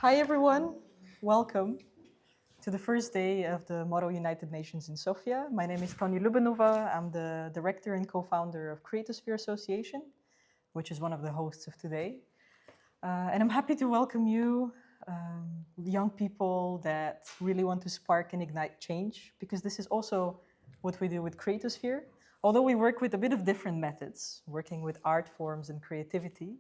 Hi everyone, welcome to the first day of the Model United Nations in Sofia. My name is Lyubenova. I'm the director and co-founder of Creatosphere Association, which is one of the hosts of today. And I'm happy to welcome you, young people that really want to spark and ignite change, because this is also what we do with Creatosphere. Although we work with a bit of different methods, working with art forms and creativity.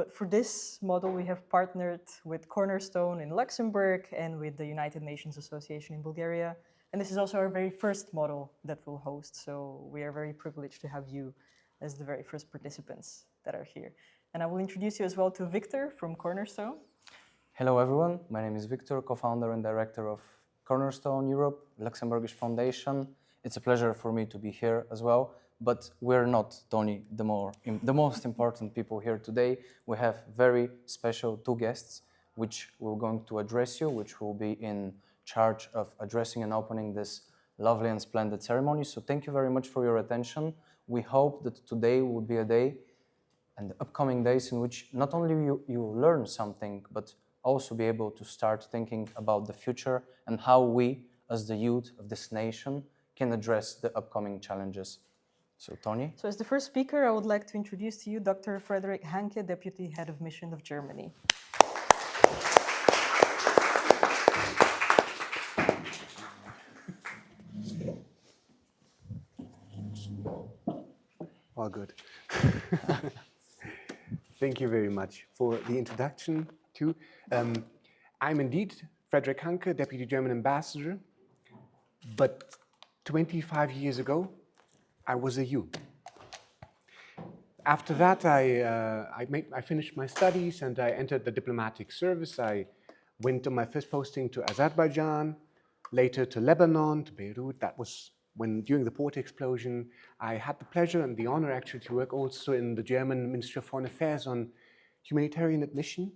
But for this model, we have partnered with Cornerstone in Luxembourg and with the United Nations Association in Bulgaria. And this is also our very first model that we'll host. So we are very privileged to have you as the very first participants that are here. And I will introduce you as well to Viktor from Cornerstone. Hello everyone, my name is Viktor, co-founder and director of Cornerstone Europe, Luxembourgish Foundation. It's a pleasure for me to be here as well. But we're not, Tony, the most important people here today. We have very special two guests, which we're going to address you, which will be in charge of addressing and opening this lovely and splendid ceremony. So thank you very much for your attention. We hope that today will be a day and the upcoming days in which not only you learn something, but also be able to start thinking about the future and how we, as the youth of this nation, can address the upcoming challenges. So, Tony? So as the first speaker, I would like to introduce to you Dr. Frederik Hanke, Deputy Head of Mission of Germany. All good. Thank you very much for the introduction too. I'm indeed Frederik Hanke, Deputy German Ambassador, but 25 years ago, I was a youth. After that, I finished my studies and I entered the diplomatic service. I went on my first posting to Azerbaijan, later to Lebanon, to Beirut. That was when, during the port explosion, I had the pleasure and the honor actually to work also in the German Ministry of Foreign Affairs on humanitarian admission,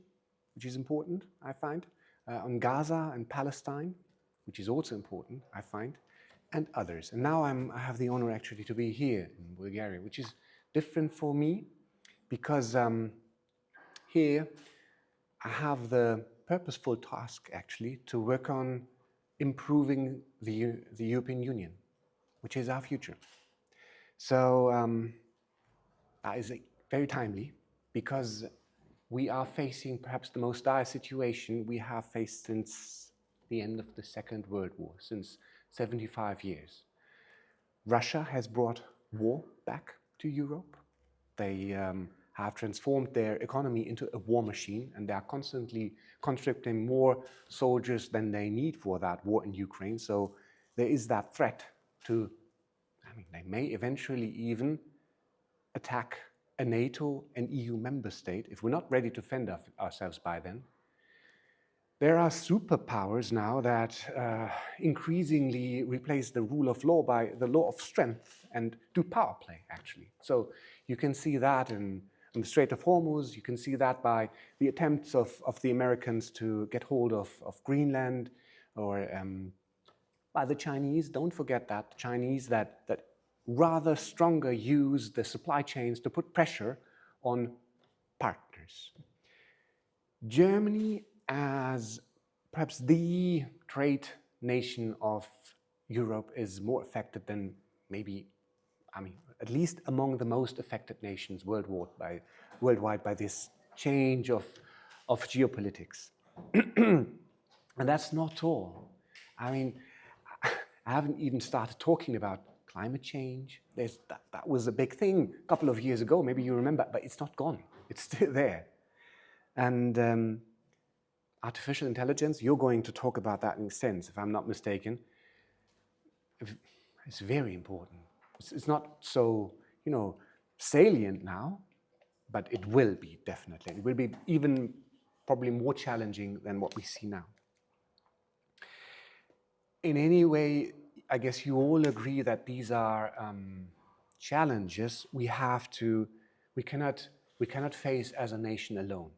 which is important, I find, on Gaza and Palestine, which is also important, I find, and others. And now I have the honor actually to be here in Bulgaria, which is different for me because here I have the purposeful task actually to work on improving the European Union, which is our future. So that is very timely because we are facing perhaps the most dire situation we have faced since the end of the Second World War, since 75 years. Russia has brought war back to Europe. They have transformed their economy into a war machine, and they are constantly conscripting more soldiers than they need for that war in Ukraine. So there is that threat to, they may eventually even attack a NATO and EU member state if we're not ready to defend ourselves by then. There are superpowers now that increasingly replace the rule of law by the law of strength and do power play, actually. So you can see that in the Strait of Hormuz, you can see that by the attempts of the Americans to get hold of Greenland, or by the Chinese. Don't forget that, the Chinese that rather stronger use the supply chains to put pressure on partners. Germany, as perhaps the trade nation of Europe, is more affected than maybe, at least among the most affected nations worldwide by this change of geopolitics. And that's not all. I haven't even started talking about climate change. That was a big thing a couple of years ago, maybe you remember, but it's not gone. It's still there. And artificial intelligence, you're going to talk about that in a sense, if I'm not mistaken. It's very important. It's not so, salient now, but it will be, definitely. It will be even probably more challenging than what we see now. In any way, I guess you all agree that these are challenges we cannot face as a nation alone.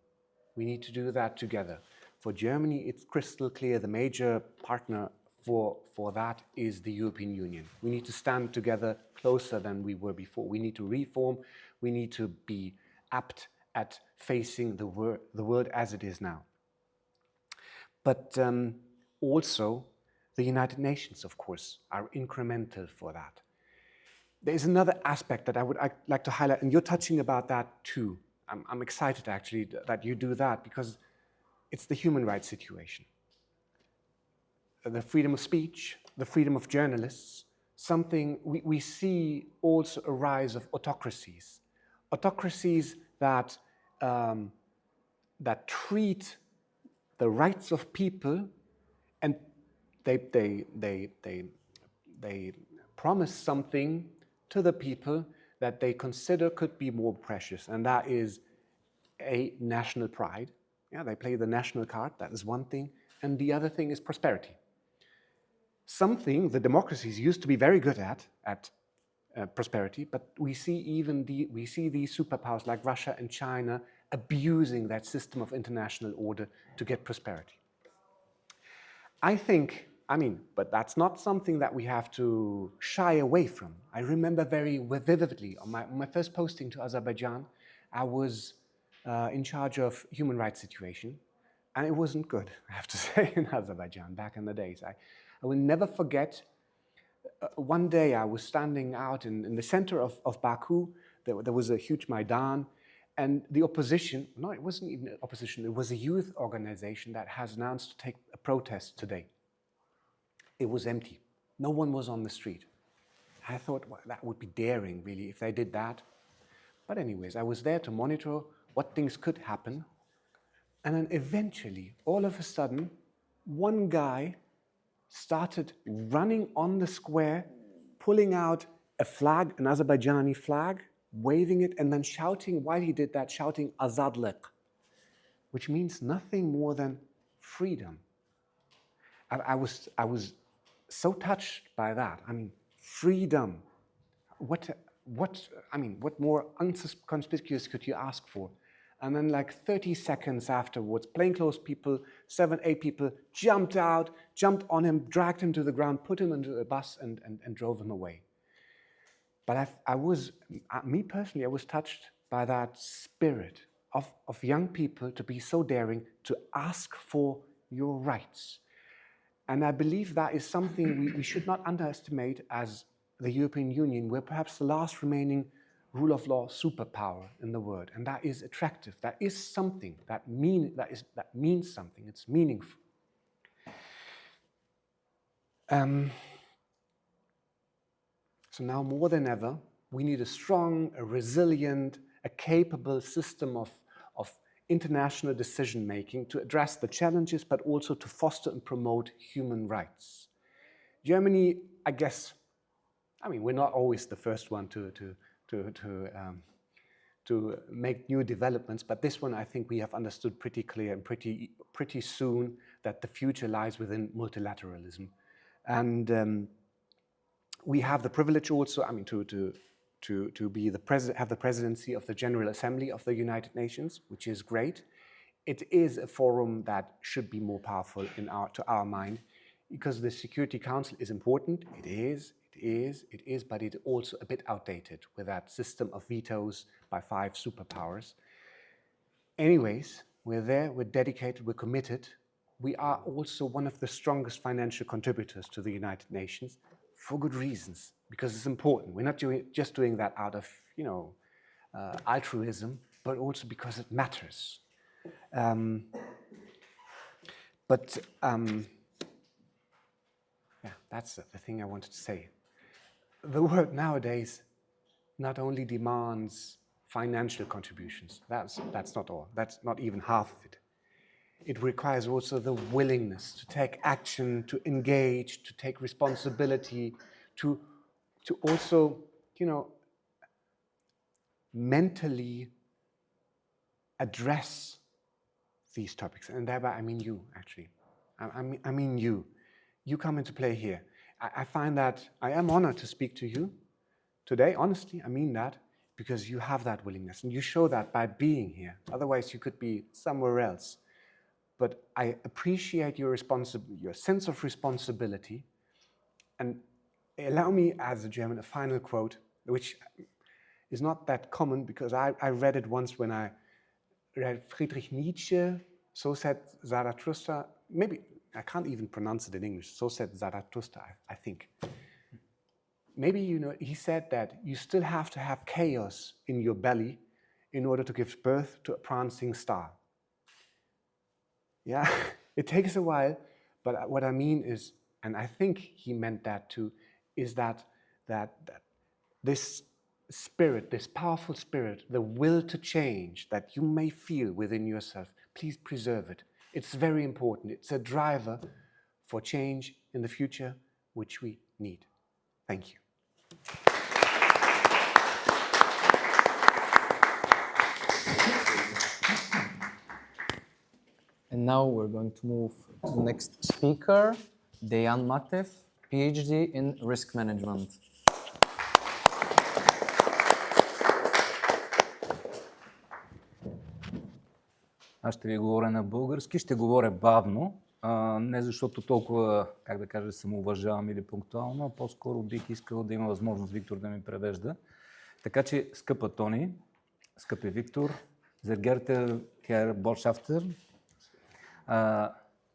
We need to do that together. For Germany, it's crystal clear the major partner for that is the European Union. We need to stand together closer than we were before. We need to reform. We need to be apt at facing the world as it is now. But also the United Nations, of course, are incremental for that. There's another aspect that I would like to highlight, and you're touching about that too. I'm excited actually that you do that, because it's the human rights situation. The freedom of speech, the freedom of journalists, something we see also a rise of autocracies. Autocracies that, that treat the rights of people, and they promise something to the people that they consider could be more precious, and that is a national pride. Yeah, they play the national card, that is one thing, and the other thing is prosperity. Something the democracies used to be very good at prosperity, but we see these superpowers like Russia and China abusing that system of international order to get prosperity. I think, but that's not something that we have to shy away from. I remember very vividly on my first posting to Azerbaijan, I was in charge of human rights situation, and it wasn't good, I have to say, in Azerbaijan back in the days. I will never forget, one day I was standing out in the center of Baku. There was a huge Maidan, and the opposition, no, it wasn't even opposition, it was a youth organization that has announced to take a protest today. It was empty. No one was on the street. I thought, well, that would be daring, really, if they did that. But anyways, I was there to monitor what things could happen. And then eventually, all of a sudden, one guy started running on the square, pulling out a flag, an Azerbaijani flag, waving it, and then shouting, while he did that, shouting Azadlik, which means nothing more than freedom. I was so touched by that. Freedom. What more inconspicuous could you ask for? And then like 30 seconds afterwards, plainclothes people, 7, 8 people, jumped out, jumped on him, dragged him to the ground, put him into a bus and drove him away. But me personally, I was touched by that spirit of young people to be so daring to ask for your rights. And I believe that is something we should not underestimate as the European Union. We're perhaps the last remaining rule of law superpower in the world, and that is attractive. That is something that means something. It's meaningful. So now more than ever, we need a strong, a resilient, a capable system of international decision-making to address the challenges, but also to foster and promote human rights. Germany, I guess, we're not always the first one to make new developments, but this one I think we have understood pretty clear and pretty soon that the future lies within multilateralism. And we have the privilege also, to be have the presidency of the General Assembly of the United Nations, which is great. It is a forum that should be more powerful to our mind, because the Security Council is important. It is, but it's also a bit outdated with that system of vetoes by 5 superpowers. Anyways, we're there, we're dedicated, we're committed. We are also one of the strongest financial contributors to the United Nations for good reasons, because it's important. We're not just doing that out of, altruism, but also because it matters. That's the thing I wanted to say. The world nowadays not only demands financial contributions, that's not all, that's not even half of it. It requires also the willingness to take action, to engage, to take responsibility, to also, mentally address these topics. And thereby I mean you, actually. I mean you. You come into play here. I find that I am honored to speak to you today. Honestly, I mean that, because you have that willingness, and you show that by being here. Otherwise, you could be somewhere else. But I appreciate your sense of responsibility. And allow me, as a German, a final quote, which is not that common, because I read it once when I read Friedrich Nietzsche, So said Zarathustra. Maybe I can't even pronounce it in English. So said Zarathustra, I think. Maybe he said that you still have to have chaos in your belly in order to give birth to a prancing star. Yeah, it takes a while, but what I mean is, and I think he meant that too, is that this spirit, this powerful spirit, the will to change that you may feel within yourself, please preserve it. It's very important. It's a driver for change in the future, which we need. Thank you. And now we're going to move to the next speaker, Deyan Matev, PhD in risk management. Аз ще ви говоря на български, ще говоря бавно, не защото толкова, как да кажа, самоуважавам или пунктуално, а по-скоро бих искал да има възможност Виктор да ми превежда. Така че, скъпа Тони, скъпи Виктор, sehr geehrte Herr Botschafter,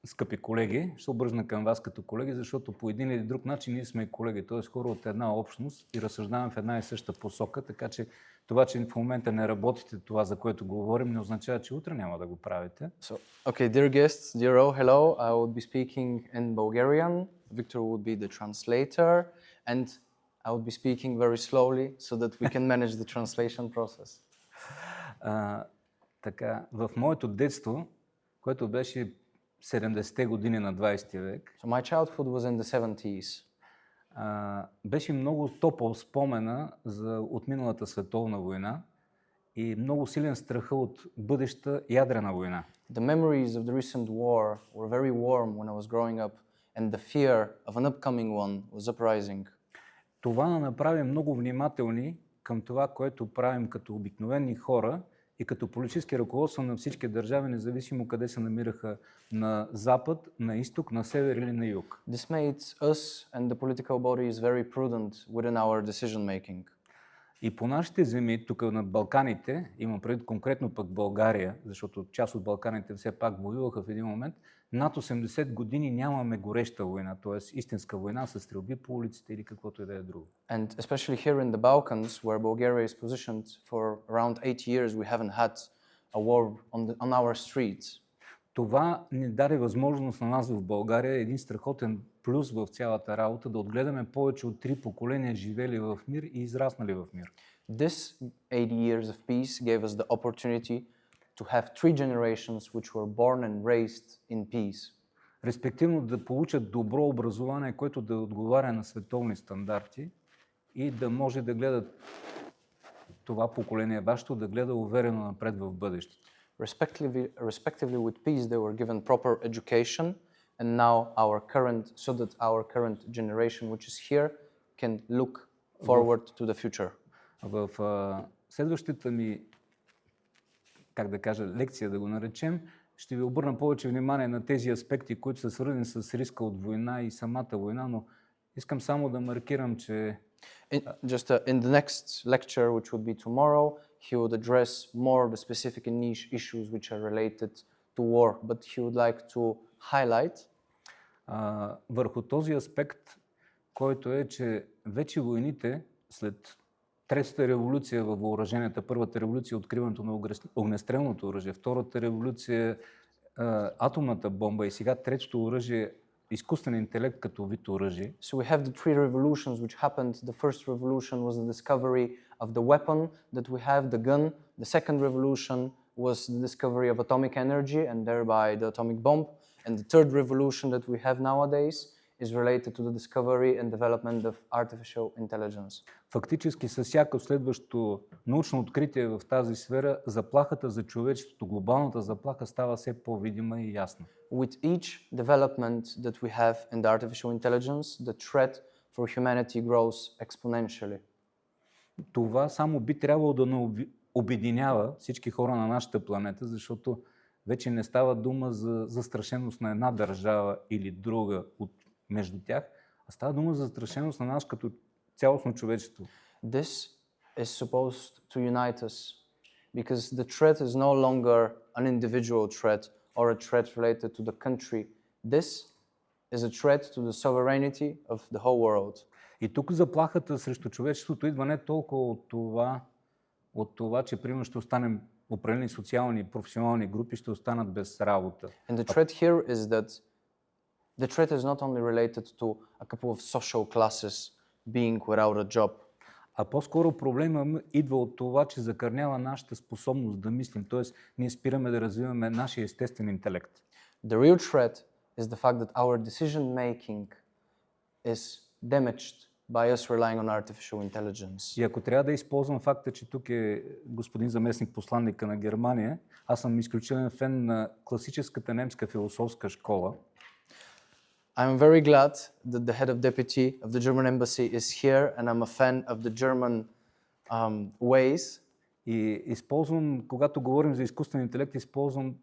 скъпи колеги, ще обръщам към вас като колеги, защото по един или друг начин ние сме колеги, т.е. хора от една общност и разсъждаваме в една и съща посока, така че това, че в момента не работите това, за което говорим, не означава, че утре няма да го правите. So, okay, dear guests, dear all, hello. I will be speaking in Bulgarian. Victor will be the translator, and I will be speaking very slowly so that we can manage the translation process. Така, в моето детство, което беше 70-те години на 20 век, So my childhood was in the 70s. Беше много топъл спомена за отминалата световна война и много силен страха от бъдеща ядрена война. The memories of the recent war were very warm when I was growing up, and the fear of an upcoming one was uprising. Това ни направи много внимателни към това, което правим като обикновени хора и като политически ръководство на всички държави, независимо къде се намираха на запад, на изток, на север или на юг. This made us and the political bodies very prudent within our decision making. И по нашите земи, тук на Балканите, имам предвид конкретно пък България, защото част от Балканите все пак воюваха в един момент, над 80 години нямаме гореща война, т.е. истинска война с стрелби по улиците или каквото и да е друго. And especially here in the Balkans, where Bulgaria is positioned, for around 8 years we haven't had a war on our streets. Това ни даде възможност на нас в България, един страхотен плюс в цялата работа, да отгледаме повече от 3 поколения живели в мир и израснали в мир. This 80 years of peace gave us the opportunity to have 3 generations which were born and raised in peace. Респективно да получат добро образование, което да отговаря на световни стандарти и да може да гледат това поколение, вашето, да гледа уверено напред в бъдещето. Respectively with peace, they were given proper education, and now so that our current generation, which is here, can look forward to the future. В следващата ми, как да кажа, лекция да го наречем, ще ви обърна повече внимание на тези аспекти, които са свързани с риска от война и самата война, но искам само да маркирам, че In the next lecture, which would be tomorrow, he would address more the specific and niche issues which are related to war, but he would like to highlight върху този аспект, който е, че вече войните след Третата революция във въоръженията, първата революция е откриването на огнестрелното оръжие, втората революция атомната бомба и сега третото оръжие изкуствен интелект като вид оръжие. So we have the 3 revolutions which happened. The first revolution was the discovery of the weapon that we have, the gun. The second revolution was the discovery of atomic energy and thereby the atomic bomb. And the third revolution that we have nowadays is related to the discovery and development of artificial intelligence. Фактически с всяко следващо научно откритие в тази сфера, заплахата за човечеството, глобалната заплаха става все по-видима и ясна. With each development that we have in the artificial intelligence, the threat for humanity grows exponentially. Това само би трябвало да ни обединява всички хора на нашата планета, защото вече не става дума за застрашеност на една държава или друга между тях, а става дума за застрашеност на нас като цялостно човечество. This is supposed to unite us because the threat is no longer an individual threat or a threat related to the country. This is a threat to the sovereignty of the whole world. И тук заплахата срещу човечеството идва не толкова от това, че примерно ще останем определени социални и професионални групи ще останат без работа. And the threat here is that the threat is not only related to a couple of social classes being without a job. А по-скоро проблема идва от това, че закърнява нашата способност да мислим, т.е. ние спираме да развиваме нашия естествен интелект. The real threat is the fact that our decision making is damaged by us relying on artificial intelligence. И ако трябва да използвам факта, че тук е господин заместник посланника на Германия, аз съм изключителен фен на класическата немска философска школа. I'm very glad that the head of deputy of the German embassy is here, and I'm a fan of the German ways. И използвам, когато говорим за изкуствен интелект, използвам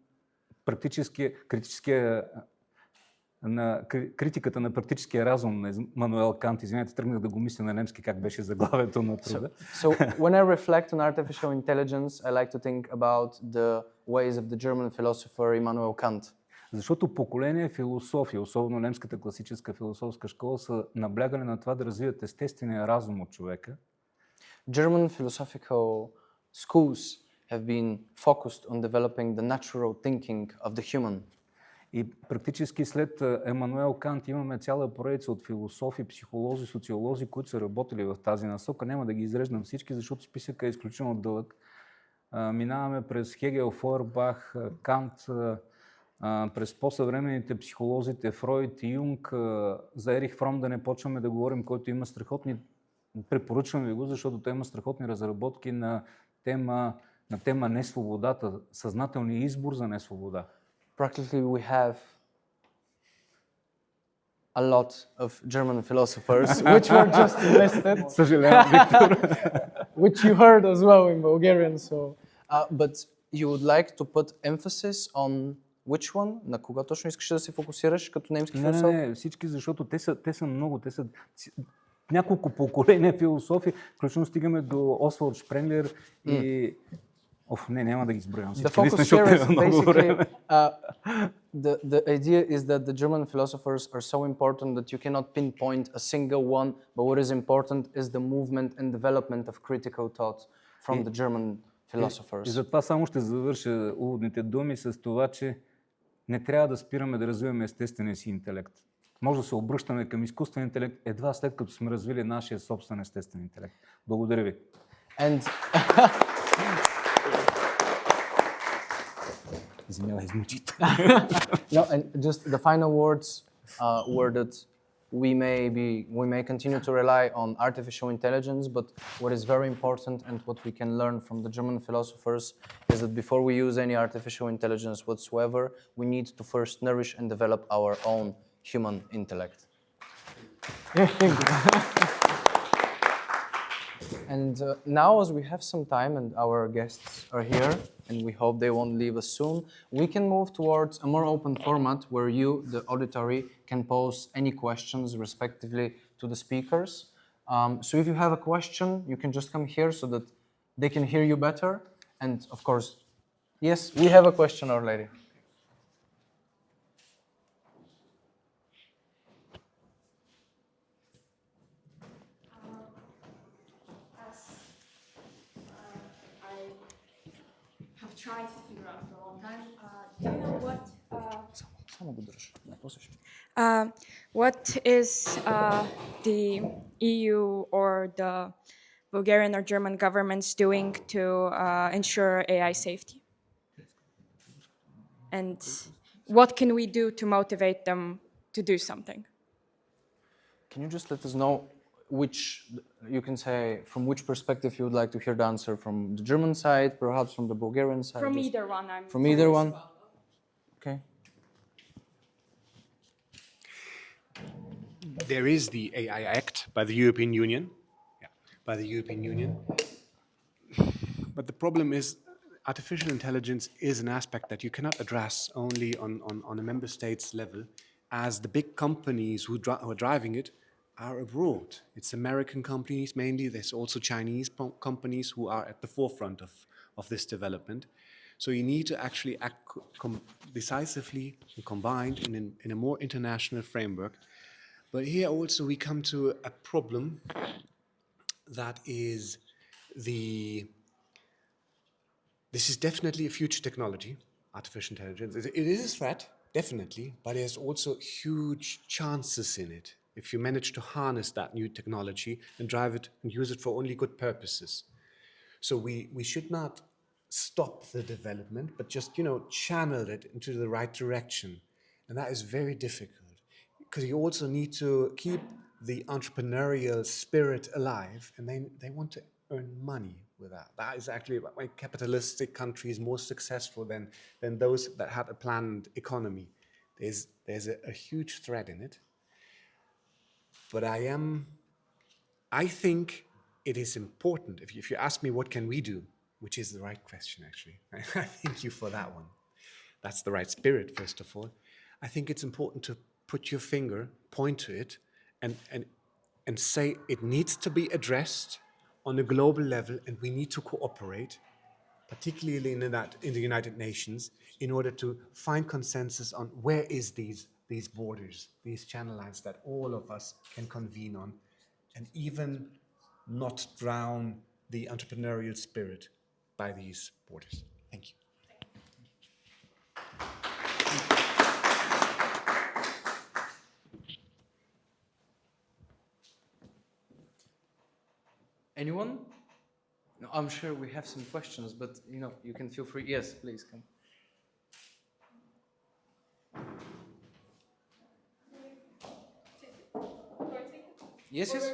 критиката на практическия разум на Мануел Кант. Извинете, тръгнах да го мисля на немски, как беше заглавието на труда. So when I reflect on artificial intelligence, I like to think about the ways of the German philosopher Immanuel Kant. Защото поколение философия, особено немската класическа философска школа, са наблягали на това да развият естествения разум от човека. German philosophical schools have been focused on developing the natural thinking of the human. И практически след Емануел Кант имаме цяла поредица от философи, психолози, социолози, които са работили в тази насока. Няма да ги изреждам всички, защото списъкът е изключително дълъг. Минаваме през Хегел, Фойербах, Кант, през по-съвременните психолозите Фройд и Юнг. За Ерих Фром да не почваме да говорим, който има страхотни... Препоръчвам ви го, защото той има страхотни разработки на тема несвободата, съзнателния избор за несвобода. Practically, we have a lot of German philosophers, which were just listed, Съжалявам, Виктор. which you heard as well in Bulgarian. So but you would like to put emphasis on which one? На кога точно искаш да се фокусираш като немски философ? Не, всички, защото те са много, те са няколко поколения философи, включително стигаме до Освалд Шпренглер и... няма да ги изброявам всички. The focus here is basically, the idea is that the German philosophers are so important that you cannot pinpoint a single one, but what is important is the movement and development of critical thought from the German philosophers. И затова само ще завърша уводните думи с това, че не трябва да спираме да развиваме естествения си интелект. Може да се обръщаме към изкуствен интелект едва след като сме развили нашия собствен естествен интелект. Благодаря ви. Извинявай, измучите. No, and just the final words were that we may continue to rely on artificial intelligence, but what is very important and what we can learn from the German philosophers is that before we use any artificial intelligence whatsoever, we need to first nourish and develop our own human intellect. And now, as we have some time and our guests are here, and we hope they won't leave us soon, we can move towards a more open format where you, the auditory, can pose any questions respectively to the speakers. So if you have a question, you can just come here so that they can hear you better. And of course, yes, we have a question, Our Lady. Tried to figure out for a long time. Do you know what is the EU or the Bulgarian or German governments doing to ensure AI safety? And what can we do to motivate them to do something? Can you just let us know which, you can say, from which perspective you would like to hear the answer? From the German side, perhaps from the Bulgarian side? From either one. From either one? Okay. There is the AI Act by the European Union. But the problem is artificial intelligence is an aspect that you cannot address only on a member state's level, as the big companies who are driving it are abroad. It's American companies mainly. There's also Chinese companies who are at the forefront of this development. So you need to actually act decisively and combined in a more international framework. But here also we come to a problem that is this is definitely a future technology, artificial intelligence. It is a threat, definitely, but there's also huge chances in it if you manage to harness that new technology and drive it and use it for only good purposes. So we should not stop the development, but just, channel it into the right direction. And that is very difficult because you also need to keep the entrepreneurial spirit alive, and they want to earn money with that. That is actually why capitalistic countries more successful than those that had a planned economy. There's a huge threat in it. But I think it is important, if you ask me what can we do, which is the right question actually. I thank you for that one. That's the right spirit, first of all. I think it's important to put your finger, point to it, and say it needs to be addressed on a global level, and we need to cooperate, particularly in the United Nations, in order to find consensus on where is these borders, these channel lines that all of us can convene on, and even not drown the entrepreneurial spirit by these borders. Thank you. Anyone? No, I'm sure we have some questions, but you can feel free. Yes, please come. Yes, yes.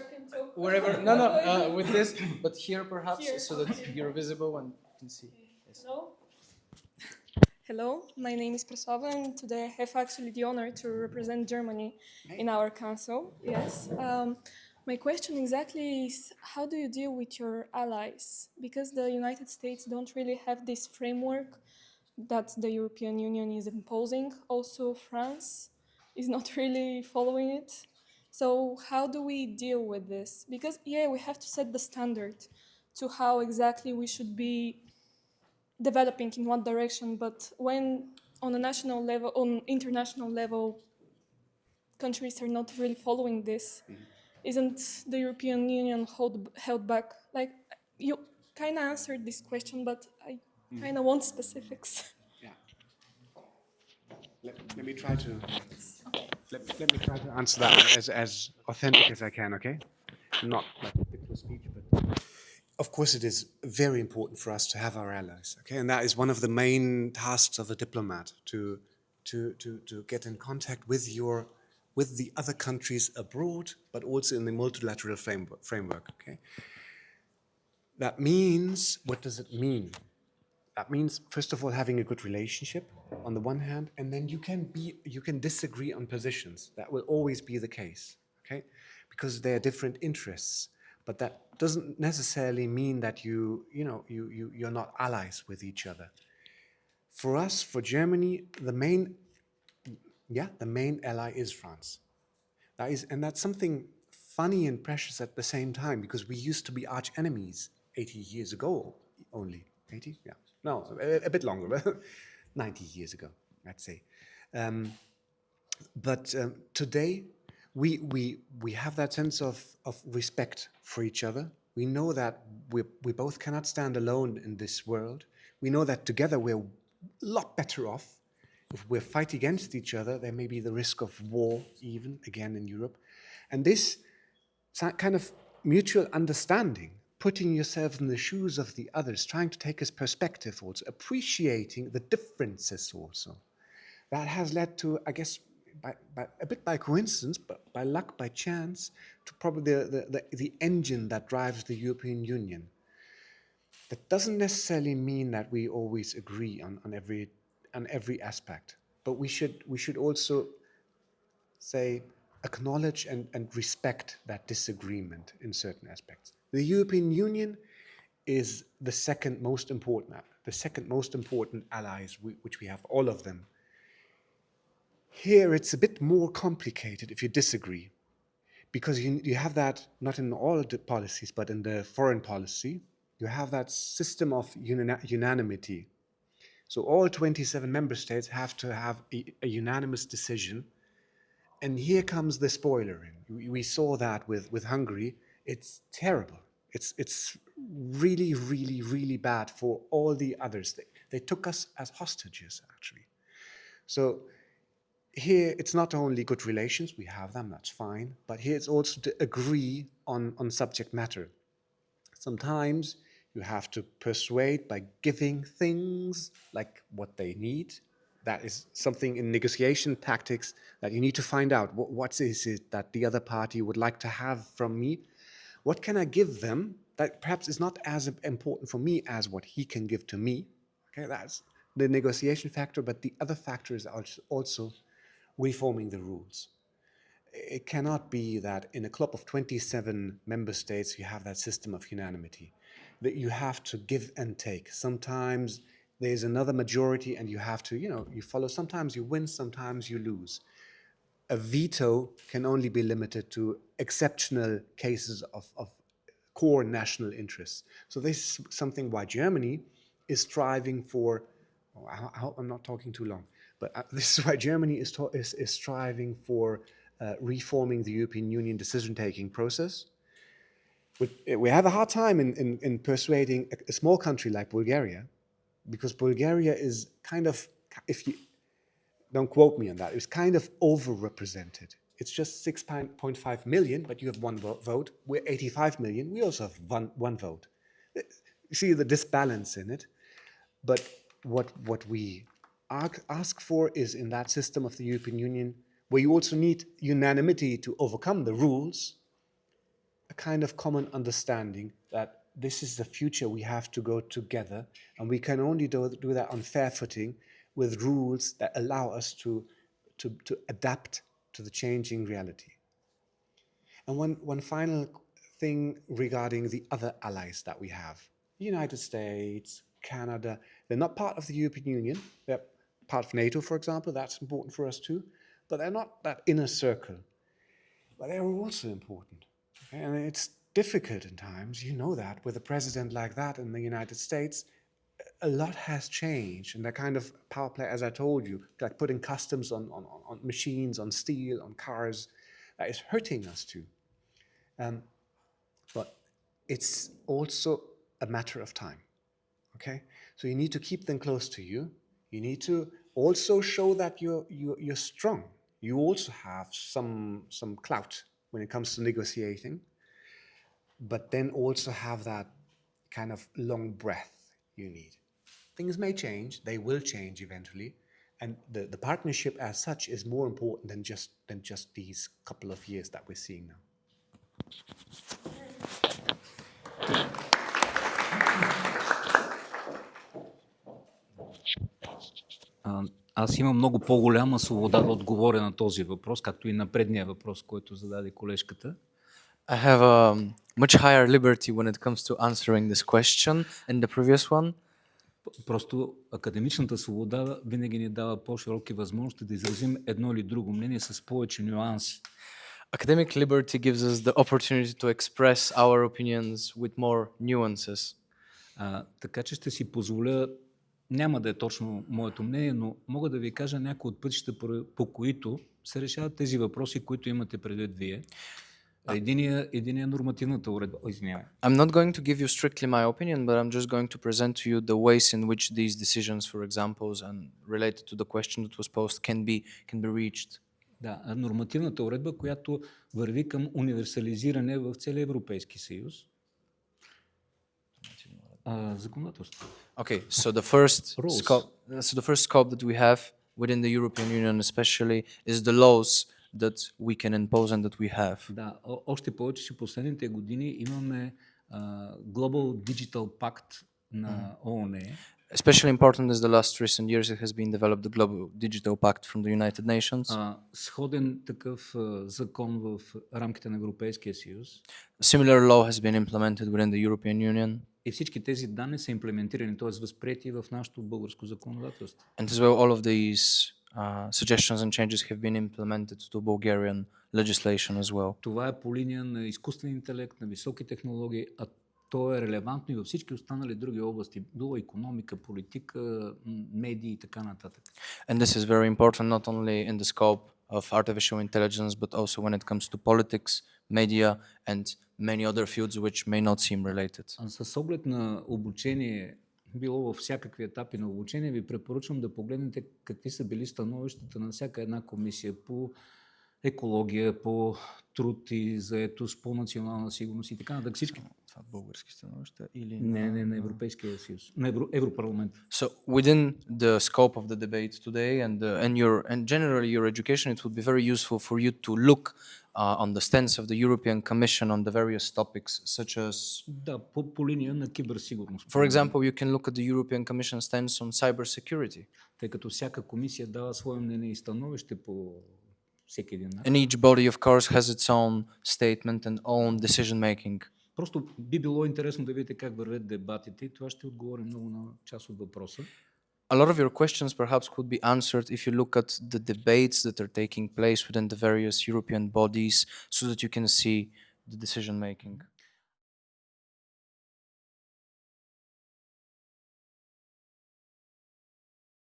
Wherever. No. With this, but here perhaps, Here. so that you're visible and you can see. Yes. Hello. Hello, my name is Prof, and today I have actually the honor to represent Germany in our council. Yes. My question exactly is, how do you deal with your allies? Because the United States don't really have this framework that the European Union is imposing. Also, France is not really following it. So how do we deal with this? Because, yeah, we have to set the standard to how exactly we should be developing in one direction, but when on a national level, on international level, countries are not really following this, isn't the European Union held back? Like, you kind of answered this question, but I kind of want specifics. Yeah. Let me try to let me try to answer that as authentic as I can. Okay, not like a particular speech, but of course it is very important for us to have our allies. Okay, and that is one of the main tasks of a diplomat to get in contact with the other countries abroad, but also in the multilateral framework. Okay, that means, what does it mean? That means, first of all, having a good relationship on the one hand, and then you can disagree on positions. That will always be the case, okay? Because there are different interests, but that doesn't necessarily mean that you're not allies with each other. For us, for Germany, the main ally is France. That's something funny and precious at the same time, because we used to be arch enemies 80 years ago only. 80? Yeah. No, a bit longer, 90 years ago, I'd say. But today, we have that sense of respect for each other. We know that we both cannot stand alone in this world. We know that together we're a lot better off. If we fight against each other, there may be the risk of war even again in Europe. And this kind of mutual understanding, putting yourself in the shoes of the others, trying to take his perspective also, appreciating the differences also. That has led to, I guess, a bit by coincidence, but by luck, by chance, to probably the engine that drives the European Union. That doesn't necessarily mean that we always agree on every aspect, but we should also say, acknowledge and respect that disagreement in certain aspects. The European Union is the second most important allies, which we have, all of them. Here it's a bit more complicated if you disagree, because you have that not in all the policies, but in the foreign policy, you have that system of unanimity. So all 27 member states have to have a unanimous decision. And here comes the spoiler in. We saw that with Hungary. It's terrible. It's really, really, really bad for all the others. They took us as hostages, actually. So here it's not only good relations, we have them, that's fine, but here it's also to agree on subject matter. Sometimes you have to persuade by giving things like what they need. That is something in negotiation tactics that you need to find out. What is it that the other party would like to have from me? What can I give them that perhaps is not as important for me as what he can give to me? Okay, that's the negotiation factor, but the other factor is also reforming the rules. It cannot be that in a club of 27 member states you have that system of unanimity, that you have to give and take. Sometimes there's another majority and you have to, you follow. Sometimes you win, sometimes you lose. A veto can only be limited to exceptional cases of core national interests. So this is something why Germany is striving for, I hope I'm not talking too long, but this is why Germany is striving for reforming the European Union decision-taking process. We have a hard time in persuading a small country like Bulgaria, because Bulgaria is kind of, if you don't quote me on that, it's kind of overrepresented. It's just 6.5 million, but you have one vote. We're 85 million. We also have one vote. You see the disbalance in it. But what we ask for is, in that system of the European Union, where you also need unanimity to overcome the rules, a kind of common understanding that this is the future we have to go together, and we can only do that on fair footing with rules that allow us to adapt to the changing reality. And one final thing regarding the other allies that we have. The United States, Canada, they're not part of the European Union. They're part of NATO, for example. That's important for us too. But they're not that inner circle. But they're also important. Okay? And it's difficult in times, you know that, with a president like that in the United States. A lot has changed, and that kind of power play, as I told you, like putting customs on machines, on steel, on cars, that is hurting us too. But it's also a matter of time, okay? So you need to keep them close to you. You need to also show that you're strong. You also have some clout when it comes to negotiating, but then also have that kind of long breath you need. Things may change, they will change eventually, and the partnership as such is more important than just these couple of years that we're seeing now. Аз имам много по-голяма свобода да отговоря на този въпрос, както и на предния въпрос, който зададе колежката. I have a much higher liberty when it comes to answering this question and the previous one. Просто академичната свобода винаги ни дава по-широки възможности да изразим едно или друго мнение с повече нюанси. Academic liberty gives us the opportunity to express our opinions with more nuances. Така че ще си позволя, няма да е точно моето мнение, но мога да ви кажа някои от пътища, по които се решават тези въпроси, които имате предвид вие. Единия нормативната уредба. Извинявай. I'm not going to give you strictly my opinion, but I'm just going to present to you the ways in which these decisions, for examples, and related to the question that was posed, can be reached. Да, нормативната уредба, която върви към универсализиране в целия Европейски съюз. Законодателство. Okay, so the first scope that we have within the European Union especially is the laws that we can impose and that we have. Да, още повече, че последните години имаме Global Digital Pact на ООН. Especially important is the last recent years it has been developed the Global Digital Pact from the United Nations. Сходен такъв закон в рамките на Европейския съюз. Similar law has been implemented within the European Union. И всички тези данни са имплементирани, т.е. възприети в нашето българско законодателство. And as well, all of these suggestions and changes have been implemented to Bulgarian legislation as well. Това е по линия на изкуствен интелект, на високи технологии, а То е релевантно и във всички останали други области, било икономика, политика, медии и така нататък. And this is very important not only in the scope of artificial intelligence, but also when it comes to politics, media, and many other fields which may not seem related. А с оглед на обучение, било във всякакви етапи на обучение, ви препоръчвам да погледнете какви са били становищата на всяка една комисия по екология, по труд и заетост, по национална сигурност и така нататък. Всички. Това български становища или Не, на Европейския съюз, на Европарламент. So within the scope of the debate today and generally your education, it would be very useful for you to look on the stance of the European Commission on the various topics, such as, Да, по линия на киберсигурност. for example, you can look at the European Commission stance on cybersecurity. Тъй като всяка комисия дава свое мнение и становище по всеки един начин. And each body, of course, has its own statement and own decision making. Просто би било интересно да видите как вървят дебатите и това ще отговори много на част от въпроса. A lot of your questions perhaps could be answered if you look at the debates that are taking place within the various European bodies so that you can see the decision making.